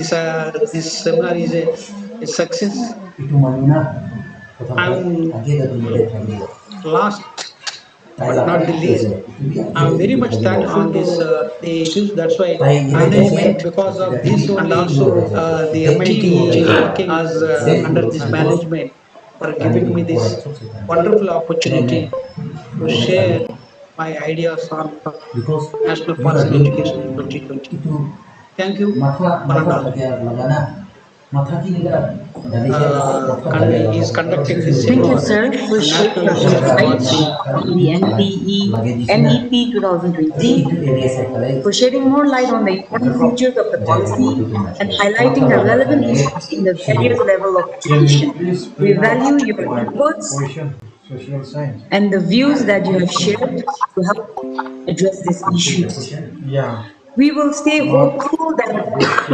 this seminar is a success. I'm last but not the least. I'm very much thankful to the issues. That's why management, because of this, and also the MIT working as under this management, for giving me this wonderful opportunity to share my ideas on national policy in education in 2020. Thank you, one and all. Is conducting this Thank you, seminar sir, for on sharing national your education insights policy. on the MEP 2020, for shedding more light on the important features of the policy and highlighting the relevant issues in the various levels of education. We value your inputs and the views that you have shared to help address these issues. We will stay hopeful that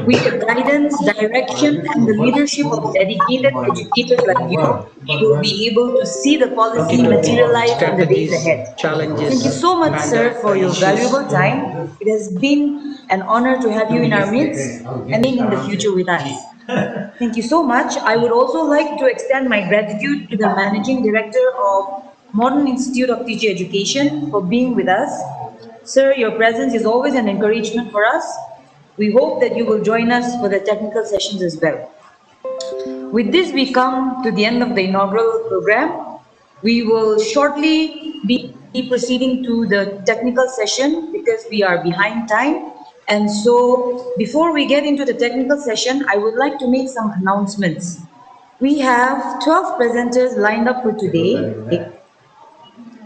with the guidance, direction, and the leadership of dedicated educators like you, we will be able to see the policy 2020 materialize in the days strategies, ahead. Thank you challenges, so much, and sir, for your issues. valuable time. It has been an honor to have you in our midst and being in the future with us. Thank you so much. I would also like to extend my gratitude to the Managing Director of Modern Institute of Teacher Education for being with us. Sir, your presence is always an encouragement for us. We hope that you will join us for the technical sessions as well. With this, we come to the end of the inaugural program. We will shortly be proceeding to the technical session because we are behind time. And so, before we get into the technical session, I would like to make some announcements. We have 12 presenters lined up for today,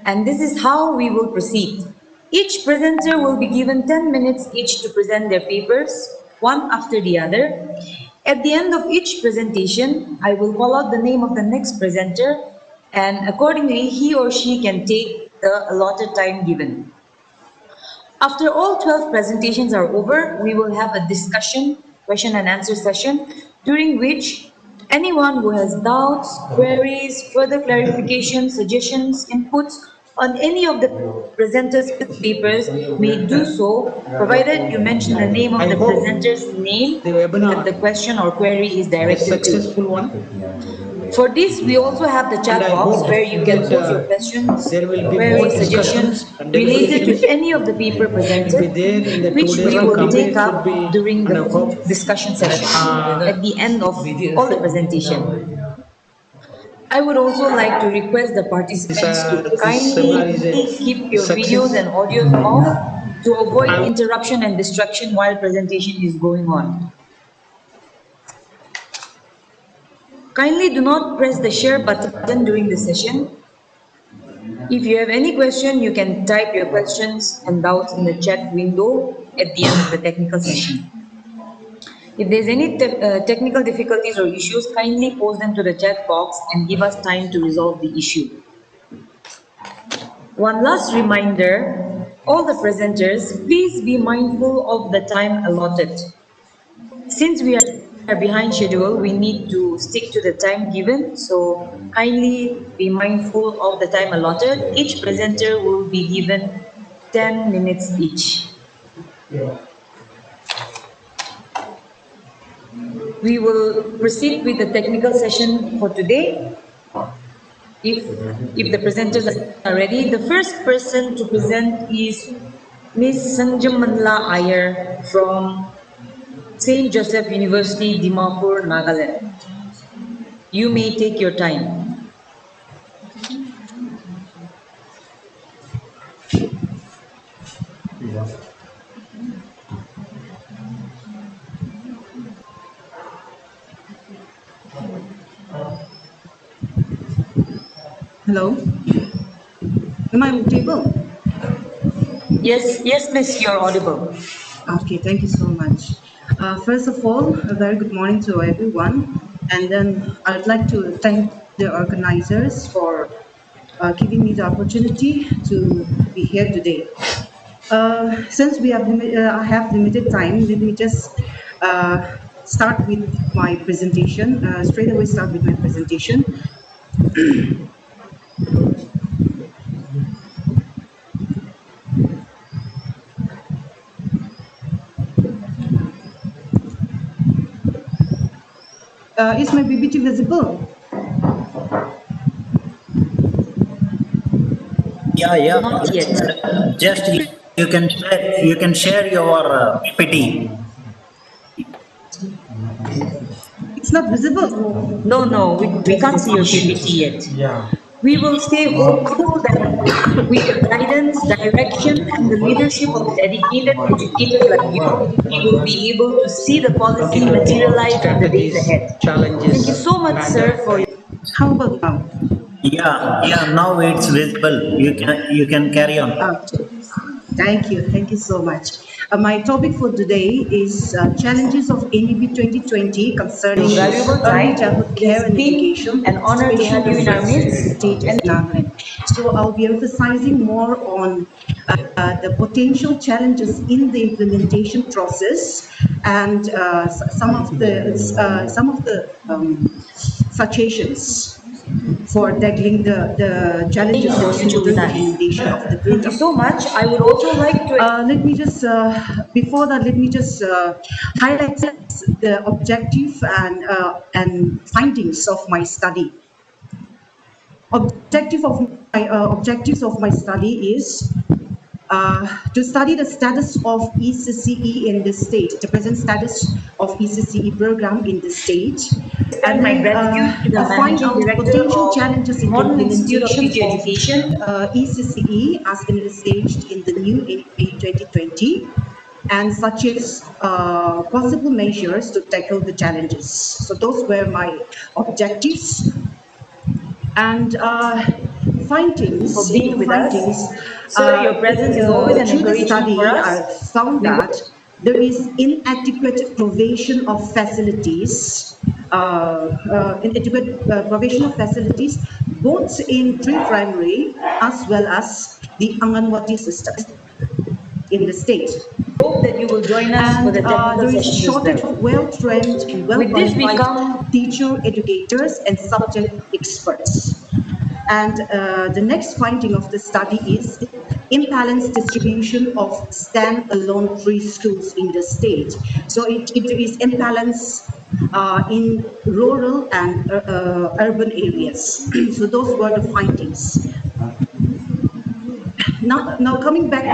and this is how we will proceed. Each presenter will be given 10 minutes each to present their papers, one after the other. At the end of each presentation, I will call out the name of the next presenter, and accordingly, he or she can take the allotted time given. After all 12 presentations are over, we will have a discussion, question and answer session, during which anyone who has doubts, queries, further clarifications, suggestions, inputs on any of the presenters' papers may do so, provided you mention the name of I the hope presenter's name the that webinar the question or query is is directed to. successful one, For this, we also have the and chat I box hope where you can that post your questions, there will be more queries, suggestions discussions and related deliberations to any of the paper will be presented, there in the which 2 days we to will come. take Should be, up during and I the hope discussion session at the end of all the presentation. I would also like to request the participants to this seminar is kindly keep a your videos success. and audios off to avoid interruption and distraction while presentation is going on. Kindly do not press the share button during the session. If you have any question, you can type your questions and doubts in the chat window at the end of the technical session. If there's any technical difficulties or issues, kindly post them to the chat box and give us time to resolve the issue. One last reminder, all the presenters, please be mindful of the time allotted. Since we are behind schedule, we need to stick to the time given, so kindly be mindful of the time allotted. Each presenter will be given 10 minutes each. We will proceed with the technical session for today. If the presenters are ready, the first person to present is Ms. Sanjamanla Iyer from St. Joseph University, Dimapur, Nagaland. You may take your time. Hello. Am I audible? Yes, miss, you're audible. Okay, thank you so much. First of all, a very good morning to everyone. And then I'd like to thank the organizers for giving me the opportunity to be here today. Since I have limited time, let me just start with my presentation. Straight away start with my presentation. Is my PPT visible? Yeah, yeah. Not yet. Just you can share your PPT. It's not visible. No, no, we can't see your PPT yet. We will stay hopeful that with the guidance, direction, and the leadership of dedicated educators like you, we will be able to see the policy materialize in the days strategies, ahead. Thank you challenges, so much, and sir, for your How about now? Yeah, yeah. Now it's visible. You can carry on. Okay. Thank you so much. My topic for today is challenges of NEP 2020 concerning valuable early time. childhood It has care and been education an with honor to special have you in our reference to the midst. state of And Nagaland. So I'll be emphasizing more on the potential challenges in the implementation process and some of the suggestions for tackling the challenges in the for future smoother with us. implementation of the Thank you program. so much. I would also like to Let me just, before that, let me just highlight the objective and findings of my study. Objectives of my study is to study the status of ECCE in the state, the present status of ECCE program in the state, extend and my then gratitude to the find Managing out Director potential of challenges in the Model Institute of implementation Teacher of Education. ECCE as envisaged in the new NEP 2020, and such as possible measures to tackle the challenges. So those were my objectives. And For findings, being in with us. findings, Sir, your presence is always an through the encouragement for study, us. I found We that there is inadequate provision of facilities, both in pre-primary as well as the Anganwadi systems in the state. hope that you will join us for And the technical there is sessions as shortage well. of well-trained and With this, we well-qualified come teacher educators and subject experts. And the next finding of the study is imbalanced distribution of standalone preschools in the state. So there is imbalance in rural and urban areas. So those were the findings. Now coming back to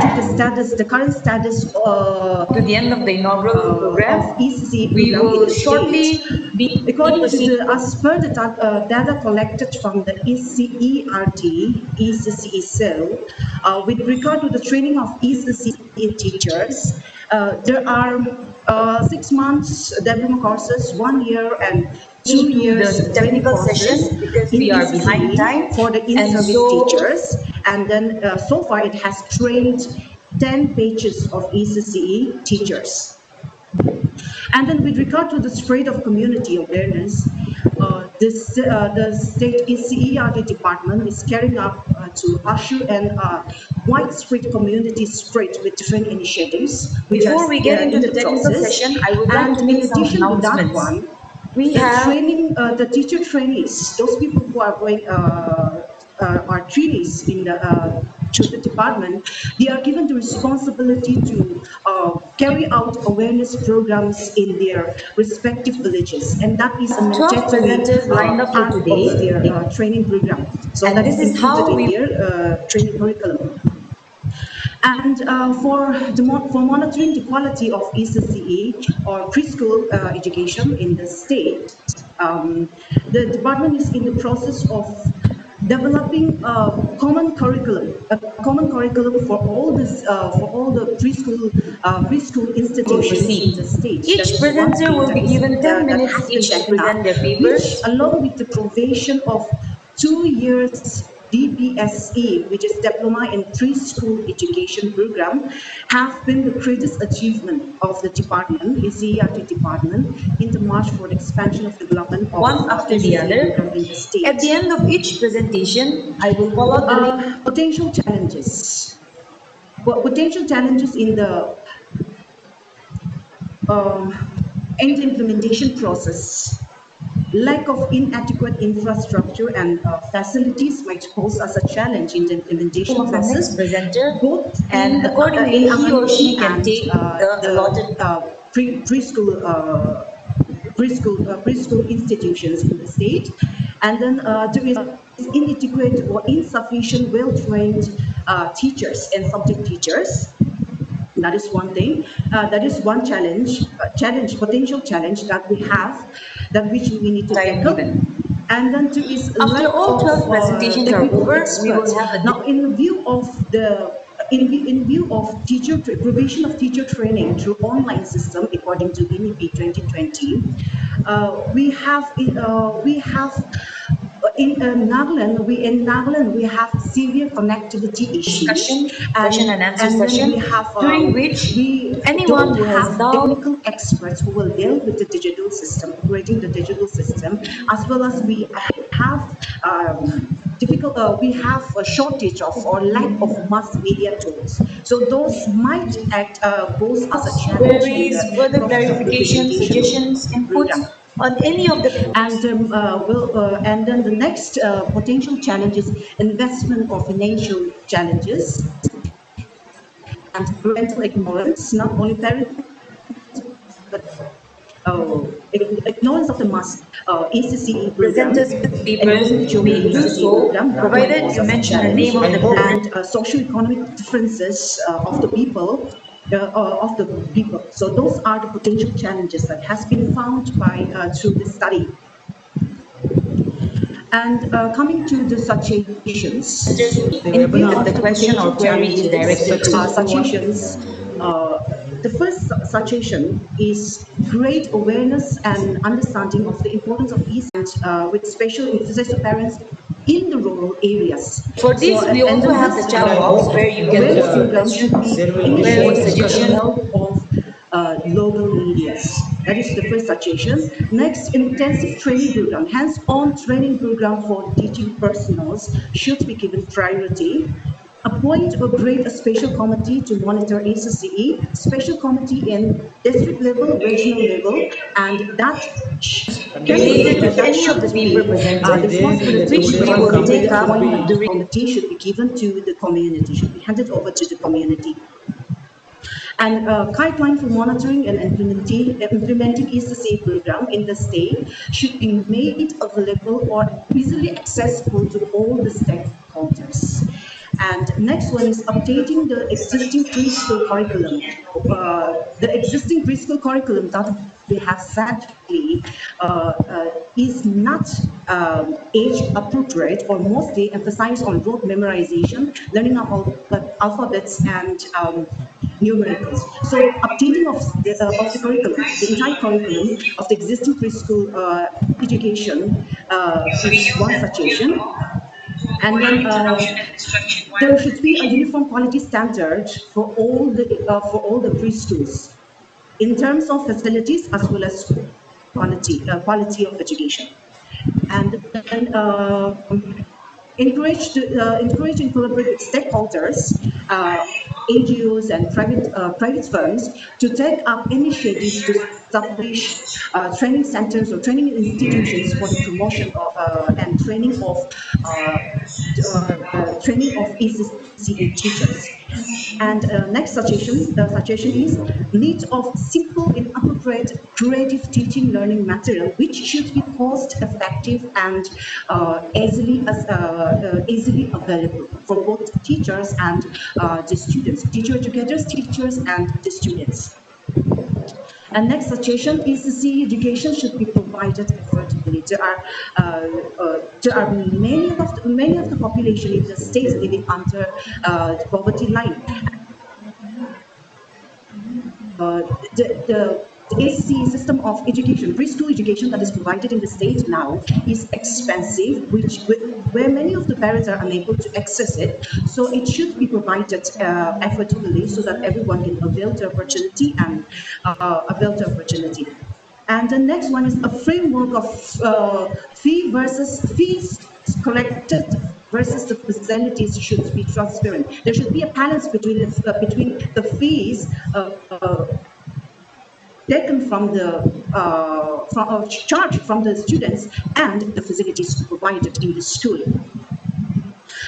the current status to the end of the inaugural program. of ECC We program in will the shortly state. be According to proceeding. as per the data collected from the ECCE cell, with regard to the training of ECCE teachers, there are 6 months diploma courses, 1 year and 2 To years the training technical courses session because in we are behind ECCE time, for the and in-service so teachers. And then so far it has trained 10 batches of ECCE teachers. And then with regard to the spread of community awareness, the state ECERT department is carrying out to usher and widespread community spread with different initiatives. before we get into in the technical process. session, I would like And to make in some addition to that announcements. one, We the have training, the teacher trainees, those people who are going are trainees in the to the department, they are given the responsibility to carry out awareness programs in their respective villages, and that is a 12 mandatory presenters lined up for part today. of their training program. So And that this is is how included in we their training curriculum. And for monitoring the quality of ECCE or preschool education in the state, the department is in the process of developing a common curriculum for all the preschool will institutions proceed. in the state. Each That is one presenter thing will that be is given 10 that minutes has been each to taken up, present their which papers. along with the provision of 2 years DPSE, which is Diploma in Preschool Education Program, have been the greatest achievement of the department, ECERT department, in the march for the expansion of development of One after the ECCE other. program in the state. At the end of each presentation, I will call out the Potential challenges. Well, potential challenges in the implementation process. Lack of inadequate infrastructure and facilities might pose as a challenge in the implementation name of the next process, presenter, both and in accordingly, in he or she Anganwadi can and take the allotted. preschool preschool institutions in the state, and then there is inadequate or insufficient well-trained teachers and subject teachers. That is one thing. That is one potential challenge that we have, that which we need to Time tackle. given. And then there is After lack all of 12 presentations are technical over, we will experts. have a Now, in view of provision of teacher training through online system, according to NEP 2020, we have in Nagaland we have severe connectivity issues, discussion, question and answer then session, we have during which we anyone don't who has have doubt technical experts who will deal with the digital system, operating the digital system, as well as we have we have a shortage of or lack of mass media tools. So those might act pose as a challenge in queries, the further profitable clarifications, implementation suggestions, of the inputs program. on any of the And then the next potential challenge is investment or financial challenges and parental ignorance, not only parents but ignorance of the mass ECCE program, presenters with papers enrollment during may do ECCE so, program, that might provided pose you as a mention the challenge, name of I the hope presenter. and socio-economic differences of the people. So those are the potential challenges that has been found by through this study. And coming to the suggestions, the in view webinar of The the question or potential query is challenges, is directed to successful one. suggestions, the first suggestion is great awareness and understanding of the importance of ease, and with special emphasis to parents in the rural areas. For this, we And also then have this the And chat I box hope where you can awareness post your program should questions, be there will be more queries, initiated with the discussion. suggestions. help of local medias. That is the first suggestion. Next, intensive training program, hands-on training program for teaching personnels should be given priority. Appoint or create a special committee to monitor ACCE, special committee in district level, regional level, and that Related to that any of the should be paper presented, the There in the responsibility which we two-day-long will for take the committee up should appointment of be the during. committee should be given to the community, should be handed over to the community. And guideline for monitoring and implementing ECC program in the state should be made available or easily accessible to all the stakeholders. And next one is updating the existing preschool curriculum. The existing preschool curriculum that we have sadly is not age appropriate or mostly emphasize on rote memorization, learning of alphabets and numericals. So updating of the curriculum, the entire curriculum of the existing preschool education is one suggestion. And then there should be a uniform quality standard for all the preschools in terms of facilities as well as quality of education. And then encourage and collaborate with stakeholders, NGOs and private firms to take up initiatives to establish training centers or training institutions for the promotion of and training of ECCE teachers. And next suggestion is need of simple and appropriate creative teaching learning material, which should be cost effective and easily available for both teachers and the students, teacher educators, teachers, and the students. And next suggestion is ECCE education should be provided affordably. There are many of the population in the states living under the poverty line. The ACCE system of education, preschool education that is provided in the state now is expensive, where many of the parents are unable to access it. So it should be provided affordably so that everyone can avail the opportunity and avail the opportunity. And the next one is a framework of fees collected versus the facilities should be transparent. There should be a balance between the fees taken from the charge from the students and the facilities provided in the school.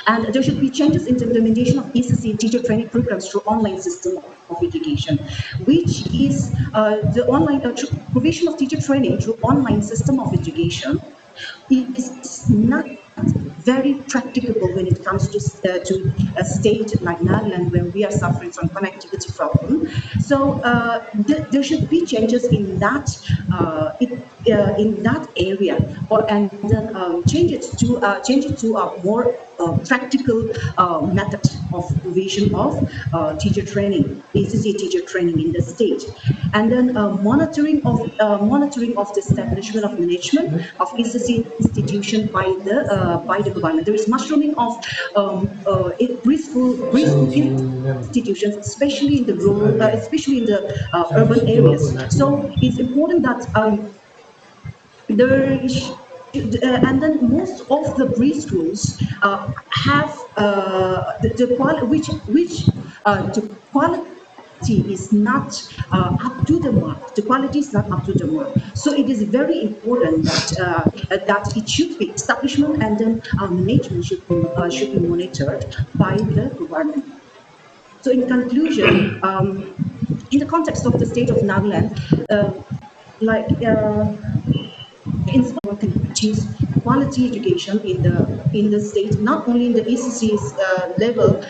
And there should be changes in the implementation of ECC teacher training programs through online system of education, which is the online provision of teacher training through online system of education is not very practicable when it comes to a state like Netherlands, where we are suffering from connectivity problem. So there should be changes in that area, and then change it to a more practical method of provision of teacher training, ECC teacher training in the state, and then monitoring of the establishment of management of ECC institution by the government. There is mushrooming of preschool institutions, especially in the rural, especially in the urban areas. So it's important that there is, and then most of the preschools have the quality which the quality is not up to the mark. The quality is not up to the mark. So it is very important that it should be establishment, and then management should be monitored by the government. So in conclusion, in the context of the state of Nagaland, like in can achieve quality education in the state, not only in the ECC's level,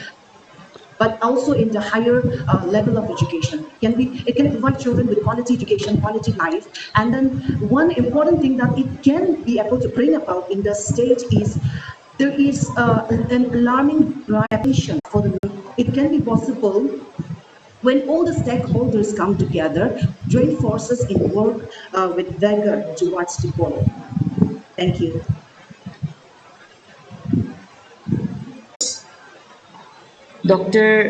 but also in the higher level of education. It can provide children with quality education, quality life, and then one important thing that it can be able to bring about in the state is there is an alarming attention for the. It can be possible when all the stakeholders come together, join forces and work with vigor towards the goal. Thank you. Dr.